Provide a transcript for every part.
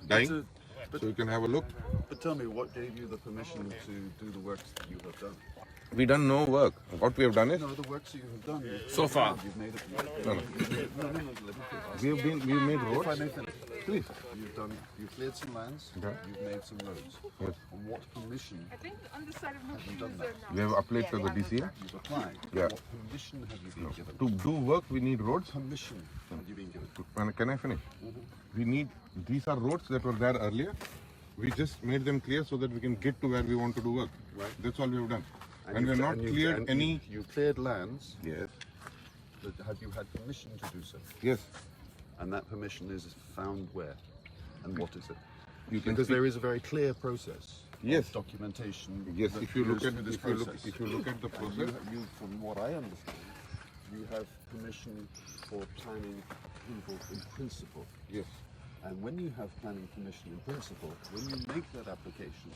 dying. So you can have a look. But tell me, what gave you the permission to do the works that you have done? We done no work. What we have done is No, the works that you have done. So far. You've made it. no. No, let me finish. we made If I roads. may finish. Please. You've cleared some lands. Okay. You've made some roads. Yes. On what permission I think on the side of no have you done that? We have applied to the DCA. You've applied. Yeah. What permission have you been given? To do work, we need roads. Permission have you been given? Can I finish? We need, these are roads that were there earlier. We just made them clear so that we can get to where we want to do work. Right. That's all we have done. And we you've- have not you've- cleared and any. You've cleared lands. Yes. But have you had permission to do so? Yes. And that permission is found where? And what is it? You can Because see. there is a very clear process. Yes. Of documentation. Yes. that If you look goes at through this if you look process. at the And process. you, from what I understand, you have permission for planning approval in principle. Yes. And when you have planning permission in principle, when you make that application,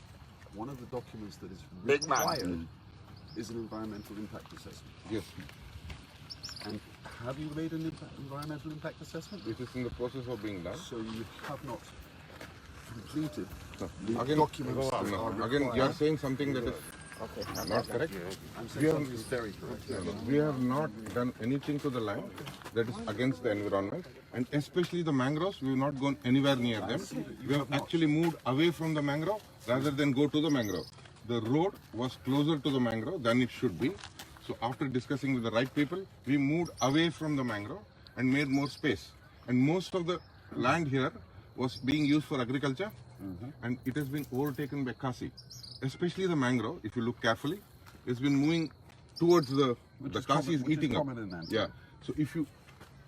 one of the documents that is Big man. required is an environmental impact assessment. Yes. And have you made an environmental impact assessment? It is in the process of being done. So you have not completed No. the Again, documents that no. are Again, you are required. saying something that is not correct. I'm We saying have- something is very correct. No, no. We have not done anything to the land that is against the environment, and especially the mangroves. We have not gone anywhere near them. We have actually moved away from the mangrove rather than go to the mangrove. The road was closer to the mangrove than it should be. So after discussing with the right people, we moved away from the mangrove and made more space. And most of the land here was being used for agriculture, and it has been overtaken by kasi. Especially the mangrove, if you look carefully, it's been moving towards the kasi is eating up. common in that. Yeah. So if you,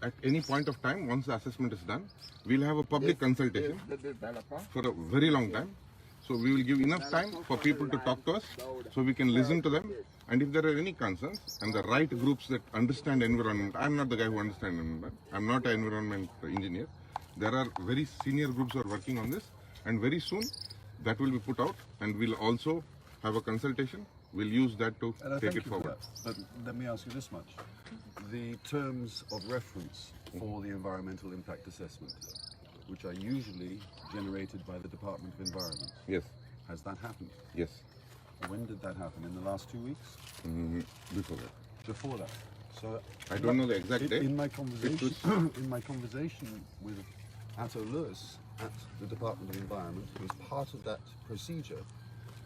at any point of time, once the assessment is done, we'll have a public consultation for a very long time. So we will give enough time for people to talk to us, so we can listen to them. And if there are any concerns, and the right groups that understand environment, I'm not the guy who understands environment. I'm not an environment engineer. There are very senior groups who are working on this, and very soon that will be put out, and we'll also have a consultation. We'll use that to And I take thank it you for forward. that. But let me ask you this much. The terms of reference for the environmental impact assessment, which are usually generated by the Department of Environment, Yes, has that happened? yes. When did that happen? In the last 2 weeks? Before that. Before that? So I don't know the exact date. in my conversation, in my conversation with Atto Lewis at the Department of Environment, who is part of that procedure,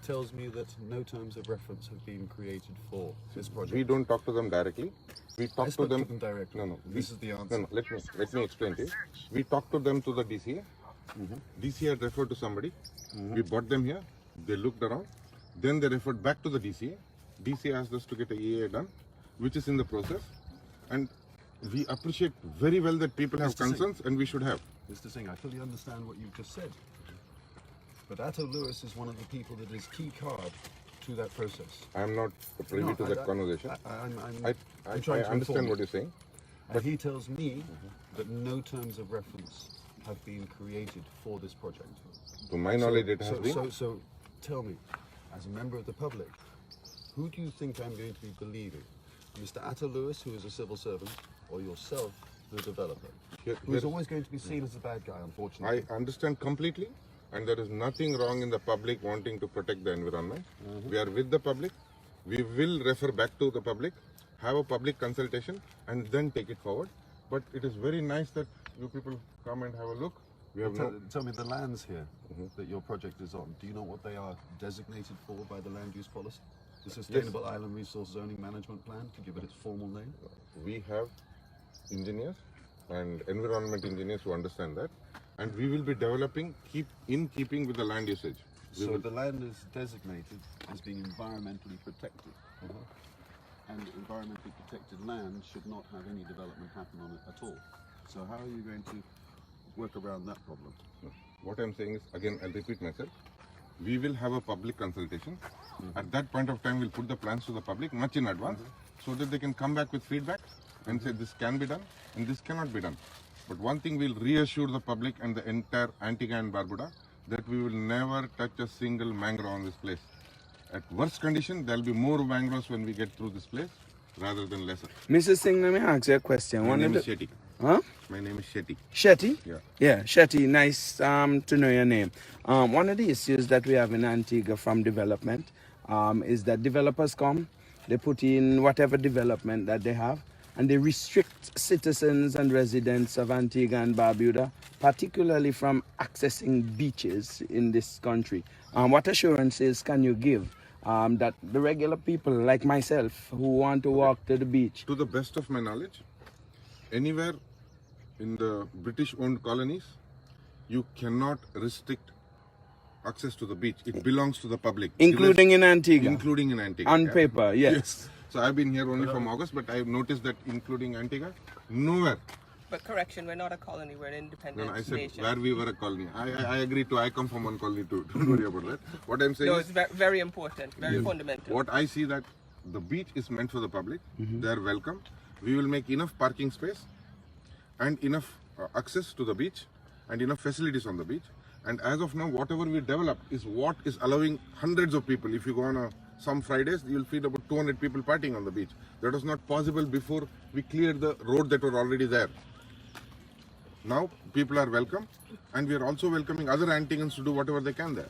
tells me that no terms of reference have been created for this project. We don't talk to them directly. We I talk to spoke them. to them directly. No. This is the answer. No. Let me explain to you. We talk to them to the DCA. DCA had referred to somebody. We brought them here. They looked around. Then they referred back to the DCA. DCA asked us to get a EA done, which is in the process. And we appreciate very well that people have Mr. Singh. concerns, and we should have. Mr. Singh, I fully understand what you've just said. But Atto Lewis is one of the people that is key card to that process. I am not privy No, to that conversation. I'm I trying to understand inform what you. you're saying. But he tells me that no terms of reference have been created for this project. To my knowledge, it has been. So tell me, as a member of the public, who do you think I'm going to be believing? Mr. Atto Lewis, who is a civil servant, or yourself, the developer, who is always going to be seen as the bad guy, unfortunately? I understand completely, and there is nothing wrong in the public wanting to protect the environment. We are with the public. We will refer back to the public, have a public consultation, and then take it forward. But it is very nice that you people come and have a look. We have Tell me the lands here that your project is on. Do you know what they are designated for by the land use policy? The Sustainable Island Resource Zoning Management Plan, to give it its formal name? we have engineers and environment engineers who understand that, and we will be developing in keeping with the land usage. So the land is designated as being environmentally protected. And environmentally protected land should not have any development happen on it at all. So how are you going to work around that problem? What I'm saying is, again, I'll repeat myself. We will have a public consultation. At that point of time, we'll put the plans to the public much in advance, so that they can come back with feedback and say this can be done and this cannot be done. But one thing we'll reassure the public and the entire Antigua and Barbuda, that we will never touch a single mangrove on this place. At worst condition, there'll be more mangroves when we get through this place rather than lesser. Mr. Singh, let me ask you a question. My One name of is the, Shetty. Huh? My name is Shetty. Shetty? Yeah. Yeah, Shetty, nice to know your name. One of the issues that we have in Antigua from development is that developers come, they put in whatever development that they have, and they restrict citizens and residents of Antigua and Barbuda, particularly from accessing beaches in this country. What assurances can you give that the regular people like myself who want to walk to the beach? To the best of my knowledge, anywhere in the British-owned colonies, you cannot restrict access to the beach. It belongs to the public. Including in Antigua? Including in Antigua. On yeah. paper, yes. So I've been here only from August, but I've noticed that including Antigua, nowhere. But correction, we're not a colony, we're an independent No, I said nation. where we were a colony. I agree too. I come from one colony too. Don't worry about that. What I'm saying No, is, it's very important, very fundamental. what I see that the beach is meant for the public. They are welcome. We will make enough parking space and enough access to the beach and enough facilities on the beach. And as of now, whatever we develop is what is allowing hundreds of people. If you go on some Fridays, you'll find about 200 people partying on the beach. That was not possible before we cleared the road that were already there. Now people are welcome, and we are also welcoming other Antigans to do whatever they can there.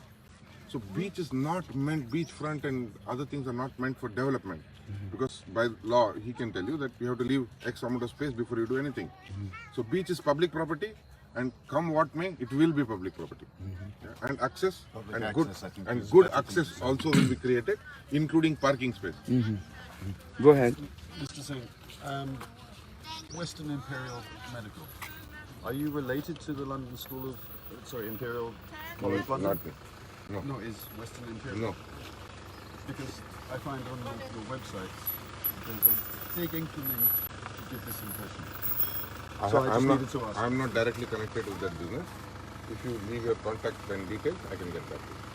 So beach is not meant, beachfront and other things are not meant for development. Because by law, he can tell you that you have to leave X amount of space before you do anything. So beach is public property, and come what may, it will be public property. Yeah. And access, Public and access, I think, good, is good better thing to access say. also will be created, including parking space. Go ahead. Mr. Singh, Western Imperial Medical. Are you related to the London School of, Imperial College London? Not me. No. No, is Western Imperial? No. Because I find on your websites there's a big inkling to give this impression. So I just needed to ask. I'm not directly connected with that business. If you leave your contact and details, I can get back to you.